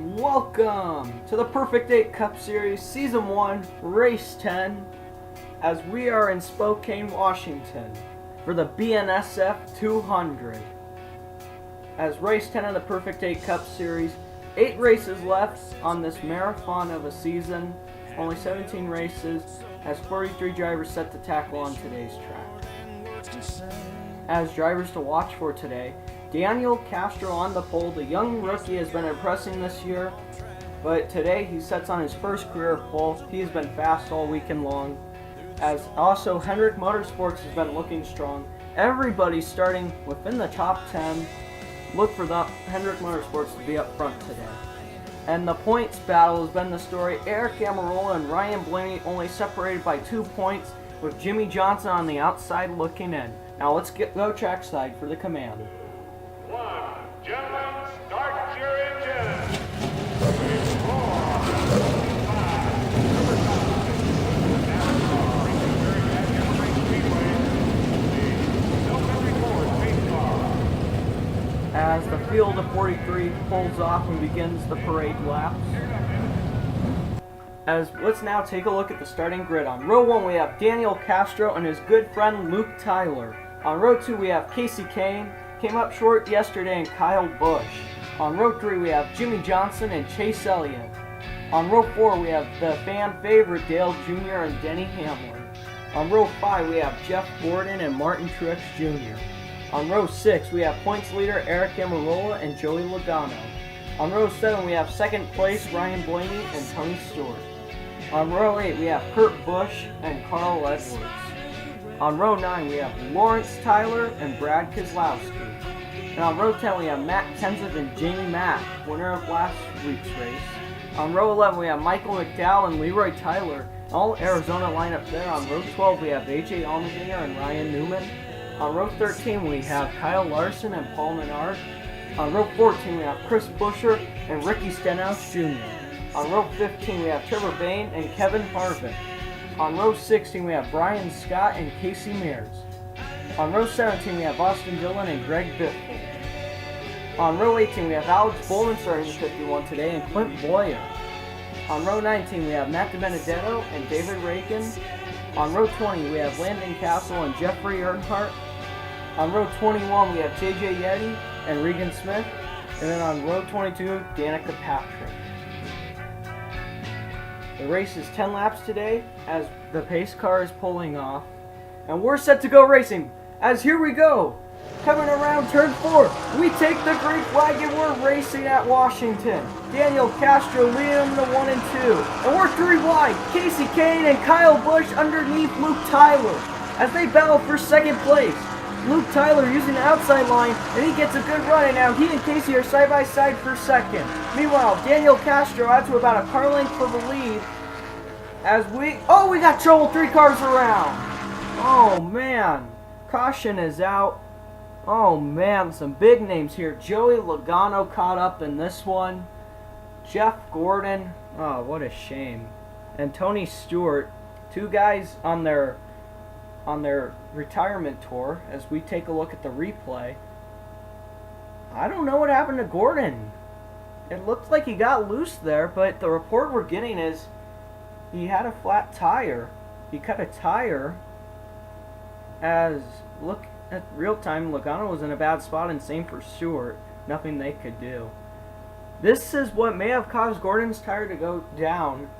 Welcome to the Perfect 8 Cup Series, Season 1, Race 10, as we are in Spokane, Washington, for the BNSF 200. As Race 10 of the Perfect 8 Cup Series, 8 races left on this marathon of a season, only 17 races, as 43 drivers set to tackle on today's track. As drivers to watch for today, Daniel Castro on the pole. The young rookie has been impressing this year, but today he sets on his first career pole. He has been fast all weekend long. As also Hendrick Motorsports has been looking strong. Everybody's starting within the top 10. Look for the Hendrick Motorsports to be up front today. And the points battle has been the story. Aric, Almirola, and Ryan Blaney only separated by 2 points, with Jimmie Johnson on the outside looking in. Now let's go trackside for the command. Gentlemen, start your engines. As the field of 43 pulls off and begins the parade laps. Let's now take a look at the starting grid. On row 1 we have Daniel Castro and his good friend Luke Tyler. On row 2 we have Kasey Kahne, came up short yesterday, and Kyle Busch. On row 3 we have Jimmie Johnson and Chase Elliott. On row 4 we have the fan favorite Dale Jr. and Denny Hamlin. On row 5 we have Jeff Gordon and Martin Truex Jr. On row 6 we have points leader Aric Almirola and Joey Logano. On row 7 we have second place Ryan Blaney and Tony Stewart. On row 8 we have Kurt Busch and Carl Edwards. On row 9 we have Lawrence Tyler and Brad Keselowski. And on row 10 we have Matt Kenseth and Jamie Mack, winner of last week's race. On row 11 we have Michael McDowell and Leroy Tyler, all Arizona lineup there. On row 12 we have AJ Allmendinger and Ryan Newman. On row 13 we have Kyle Larson and Paul Menard. On row 14 we have Chris Buescher and Ricky Stenhouse Jr. On row 15 we have Trevor Bayne and Kevin Harvick. On row 16 we have Brian Scott and Casey Mears. On row 17 we have Austin Dillon and Greg Biffle. On row 18 we have Alex Bowman starting the 51 today and Clint Boyer. On row 19 we have Matt DiBenedetto and David Ragan. On row 20 we have Landon Castle and Jeffrey Earnhardt. On row 21 we have JJ Yeti and Regan Smith. And then on row 22, Danica Patrick. The race is 10 laps today as the pace car is pulling off. And we're set to go racing. As here we go. Coming around turn 4, we take the green flag and we're racing at Washington. Daniel Castro leading the 1 and 2. And we're 3 wide. Kasey Kahne and Kyle Busch underneath Luke Tyler as they battle for second place. Luke Tyler using the outside line, and he gets a good run, and now he and Kasey are side by side for second. Meanwhile, Daniel Castro out to about a car length for the lead as we got trouble 3 cars around. Oh man, caution is out. Oh man, some big names here. Joey Logano caught up in this one. Jeff Gordon, oh what a shame. And Tony Stewart, 2 guys on their retirement tour. As we take a look at the replay, I don't know what happened to Gordon. It looked like he got loose there, but the report we're getting is he had a flat tire. He cut a tire. As look at real time, Logano was in a bad spot, and same for Stewart. Nothing they could do. This is what may have caused Gordon's tire to go down.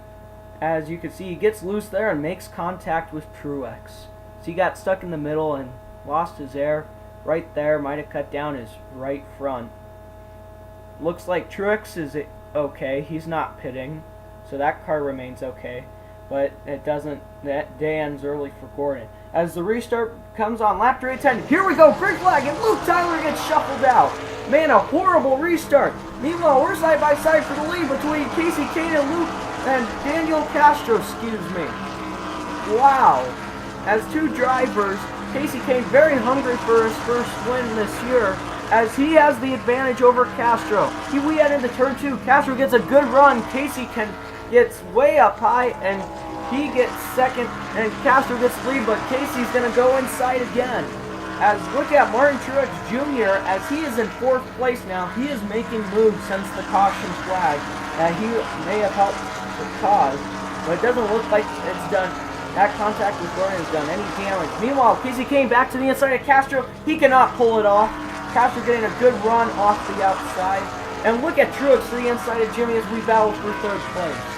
As you can see, he gets loose there and makes contact with Truex. So he got stuck in the middle and lost his air right there. Might have cut down his right front. Looks like Truex is okay. He's not pitting, so that car remains okay. But it doesn't. That day ends early for Gordon. As the restart comes on lap 310, here we go, green flag, and Luke Tyler gets shuffled out. Man, a horrible restart. Meanwhile, we're side by side for the lead between Kasey Kahne and Daniel Castro, excuse me. Wow. As 2 drivers, Kasey Kahne very hungry for his first win this year, as he has the advantage over Castro. We head into turn 2. Castro gets a good run. Kasey gets way up high, and he gets second, and Castro gets lead, but Kasey's going to go inside again. As look at Martin Truex Jr. as he is in 4th place now. He is making moves since the caution flag that he may have helped the cause, but it doesn't look like it's done. That contact with Gordon has done any damage. Meanwhile, Kasey Kahne back to the inside of Castro. He cannot pull it off. Castro getting a good run off the outside. And look at Truex to the inside of Jimmie as we battle for 3rd place.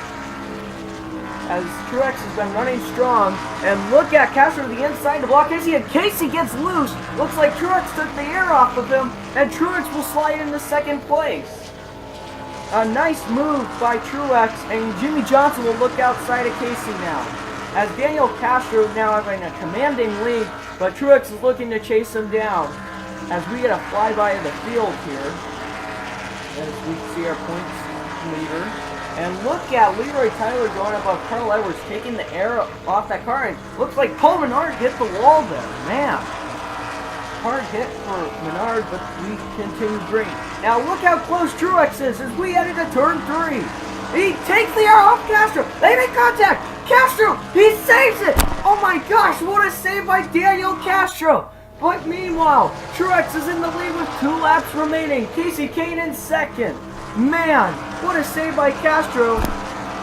As Truex has been running strong. And look at Castro to the inside to block Kasey. And Kasey gets loose. Looks like Truex took the air off of him. And Truex will slide into 2nd place. A nice move by Truex. And Jimmie Johnson will look outside of Kasey now. As Daniel Castro is now having a commanding lead. But Truex is looking to chase him down. As we get a flyby of the field here, as we see our points leader. And look at Leroy Tyler going above Carl Edwards, taking the air off that car, and looks like Paul Menard hit the wall there. Man, hard hit for Menard, but we continue green. Now look how close Truex is as we head into turn 3. He takes the air off Castro. They make contact. Castro, he saves it. Oh my gosh, what a save by Daniel Castro. But meanwhile, Truex is in the lead with 2 laps remaining. Kasey Kahne in 2nd. Man, what a save by Castro.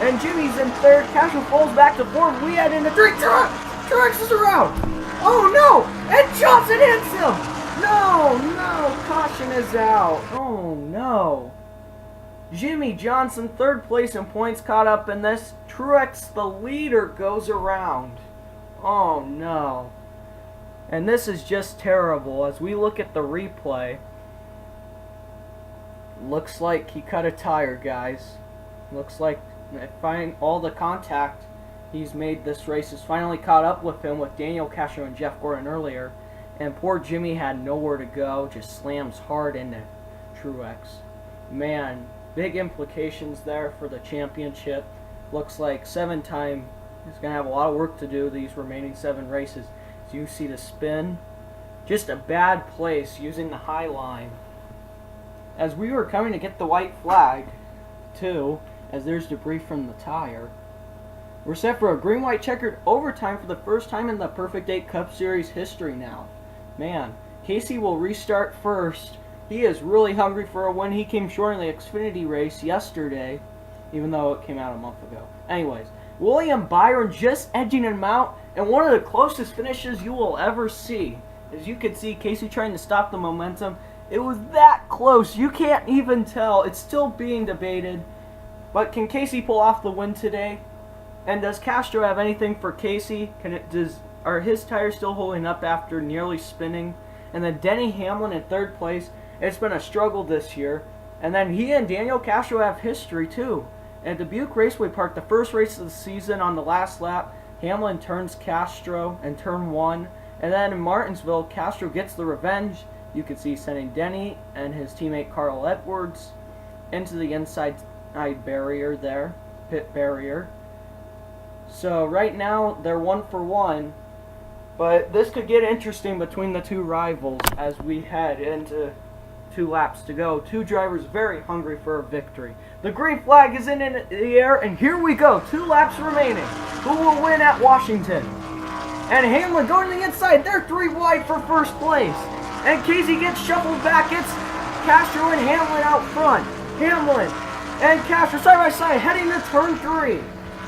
And Jimmie's in 3rd. Castro falls back to 4th. We head into 3. Truex is around. Oh no! And Johnson hits him! No, caution is out. Oh no. Jimmie Johnson, 3rd place in points, caught up in this. Truex, the leader, goes around. Oh no. And this is just terrible. As we look at the replay, looks like he cut a tire, guys. Looks like all the contact he's made this race has finally caught up with him, with Daniel Castro and Jeff Gordon earlier. And poor Jimmie had nowhere to go, just slams hard into Truex. Man, big implications there for the championship. Looks like 7-time is going to have a lot of work to do these remaining 7 races. You see the spin, just a bad place using the high line. As we were coming to get the white flag too, as there's debris from the tire, we're set for a green-white checkered overtime for the first time in the Perfect 8 Cup Series history now. Man, Kasey will restart first. He is really hungry for a win. He came short in the Xfinity race yesterday, even though it came out a month ago. Anyways, William Byron just edging him out, and one of the closest finishes you will ever see. As you can see, Kasey trying to stop the momentum. It was that close. You can't even tell. It's still being debated. But can Kasey pull off the win today? And does Castro have anything for Kasey? Are his tires still holding up after nearly spinning? And then Denny Hamlin in 3rd place. It's been a struggle this year. And then he and Daniel Castro have history too. At Dubuque Raceway Park, the first race of the season, on the last lap, Hamlin turns Castro in turn 1. And then in Martinsville, Castro gets the revenge. You can see sending Denny and his teammate Carl Edwards into the inside barrier there, pit barrier. So right now, they're 1 for 1. But this could get interesting between the 2 rivals as we head into 2 laps to go. 2 drivers very hungry for a victory. The green flag is in the air, and here we go. 2 laps remaining. Who will win at Washington? And Hamlin going to the inside. They're 3 wide for 1st place. And Kasey gets shuffled back. It's Castro and Hamlin out front. Hamlin and Castro side by side heading to turn 3.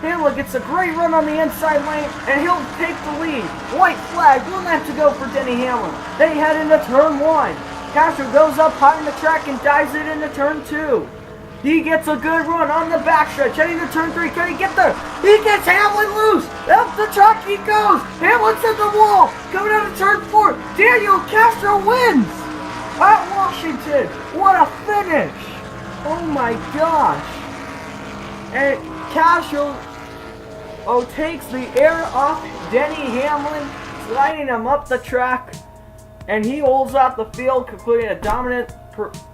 Hamlin gets a great run on the inside lane, and he'll take the lead. White flag, 1 lap to go for Denny Hamlin. They head into turn 1. Castro goes up high in the track and dives it into turn 2. He gets a good run on the backstretch, heading to turn 3. Can he get there? He gets Hamlin loose. Up the track he goes. Hamlin's at the wall. Coming out of turn 4. Daniel Castro wins at Washington. What a finish. Oh my gosh. And Castro takes the air off Denny Hamlin, sliding him up the track. And he holds out the field, concluding a dominant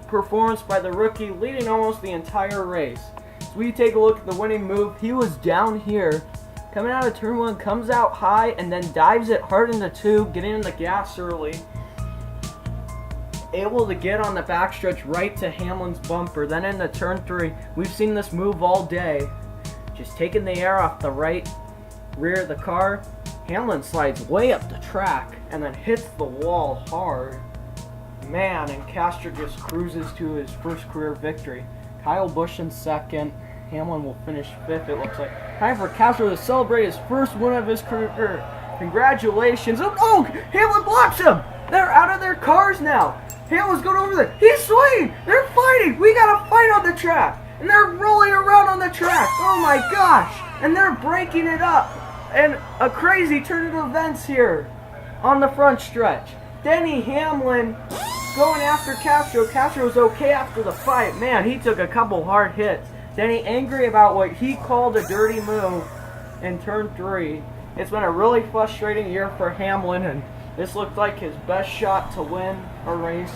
performance by the rookie, leading almost the entire race. So we take a look at the winning move. He was down here, coming out of turn 1, comes out high, and then dives it hard into 2, getting in the gas early. Able to get on the backstretch right to Hamlin's bumper. Then into turn 3, we've seen this move all day. Just taking the air off the right rear of the car. Hamlin slides way up the track and then hits the wall hard. Man, and Castro just cruises to his first career victory. Kyle Busch in second. Hamlin will finish fifth, it looks like. Time for Castro to celebrate his first win of his career. Congratulations. Oh, Hamlin blocks him. They're out of their cars now. Hamlin's going over there. He's swinging. They're fighting. We got a fight on the track. And they're rolling around on the track. Oh my gosh. And they're breaking it up. And a crazy turn of events here on the front stretch. Denny Hamlin going after Castro. Castro was okay after the fight. Man, he took a couple hard hits. Denny angry about what he called a dirty move in turn 3. It's been a really frustrating year for Hamlin, and this looked like his best shot to win a race.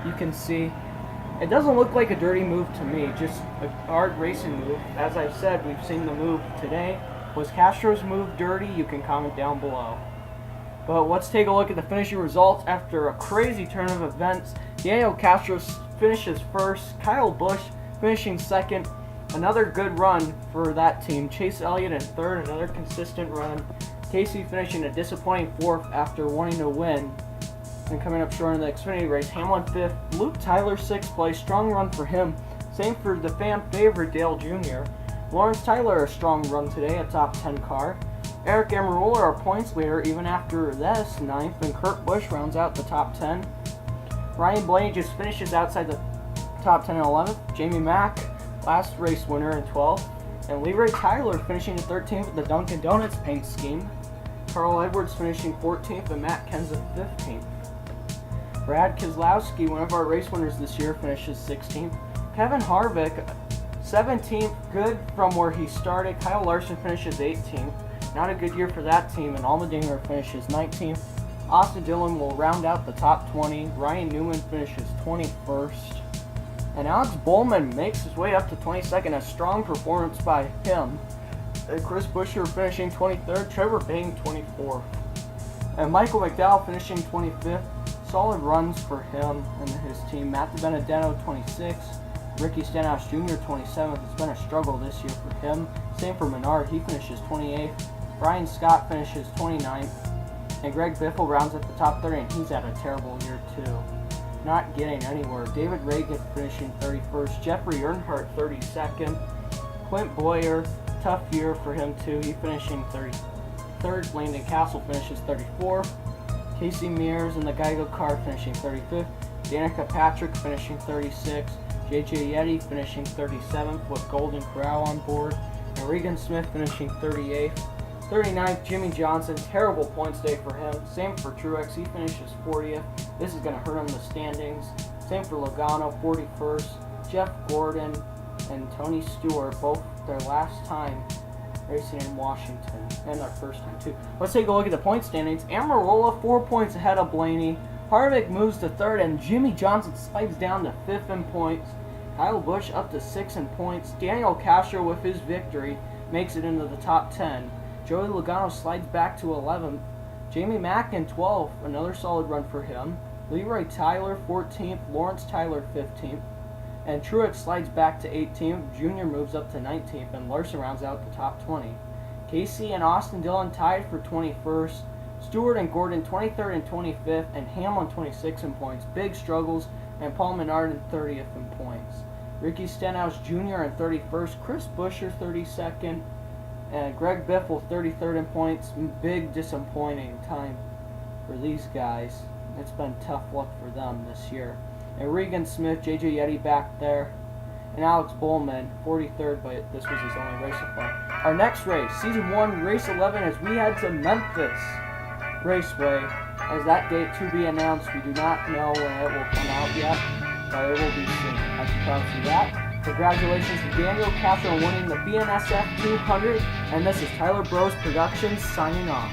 You can see it doesn't look like a dirty move to me, just a hard racing move. As I've said, we've seen the move today. Was Castro's move dirty? You can comment down below. But let's take a look at the finishing results after a crazy turn of events. Daniel Castro finishes first. Kyle Busch finishing second. Another good run for that team. Chase Elliott in third, another consistent run. Casey finishing a disappointing fourth after wanting to win. And coming up short in the Xfinity race, Hamlin fifth. Luke Tyler sixth place. Strong run for him. Same for the fan favorite Dale Jr. Lawrence Tyler a strong run today, a top 10 car. Aric Almirola our points leader even after this, ninth. And Kurt Busch rounds out the top 10. Ryan Blaney just finishes outside the top 10 and 11th. Jamie Mack, last race winner in 12th. And Leroy Tyler finishing in 13th with the Dunkin' Donuts paint scheme. Carl Edwards finishing 14th and Matt Kenseth 15th. Brad Keselowski, one of our race winners this year, finishes 16th. Kevin Harvick, 17th, good from where he started. Kyle Larson finishes 18th. Not a good year for that team, and Allmendinger finishes 19th. Austin Dillon will round out the top 20. Ryan Newman finishes 21st. And Alex Bowman makes his way up to 22nd, a strong performance by him. Chris Buescher finishing 23rd, Trevor Bayne 24th. And Michael McDowell finishing 25th. Solid runs for him and his team. Matt DiBenedetto 26th. Ricky Stenhouse Jr. 27th. It's been a struggle this year for him. Same for Menard, he finishes 28th. Brian Scott finishes 29th. And Greg Biffle rounds at the top 30, and he's had a terrible year too. Not getting anywhere. David Reagan finishing 31st. Jeffrey Earnhardt 32nd. Clint Boyer, tough year for him too. He finishing 33rd. Landon Castle finishes 34th. Casey Mears in the Geico car finishing 35th. Danica Patrick finishing 36th. JJ Yeti finishing 37th with Golden Corral on board. And Regan Smith finishing 38th. 39th, Jimmie Johnson, terrible points day for him. Same for Truex, he finishes 40th. This is going to hurt him in the standings. Same for Logano, 41st. Jeff Gordon and Tony Stewart, both their last time racing in Washington, and their first time too. Let's take a look at the point standings. Almirola 4 points ahead of Blaney. Harvick moves to third, and Jimmie Johnson slides down to fifth in points. Kyle Busch up to sixth in points. Daniel Castro with his victory makes it into the top 10. Joey Logano slides back to 11th. Jamie Mack in 12th, another solid run for him. Leroy Tyler 14th, Lawrence Tyler 15th. And Truex slides back to 18th, Junior moves up to 19th, and Larson rounds out the top 20. Casey and Austin Dillon tied for 21st. Stewart and Gordon 23rd and 25th, and Hamlin 26th in points. Big struggles, and Paul Menard in 30th in points. Ricky Stenhouse Jr. in 31st, Chris Buescher 32nd, and Greg Biffle 33rd in points. Big disappointing time for these guys. It's been tough luck for them this year. And Regan Smith, JJ Yeti back there, and Alex Bowman 43rd, but this was his only race so far. Our next race, Season 1, Race 11, as we head to Memphis Raceway. As that date to be announced, we do not know when it will come out yet, but it will be soon. I can promise you that. Congratulations to Daniel Castro winning the BNSF 200, and this is Tyler Bros Productions signing off.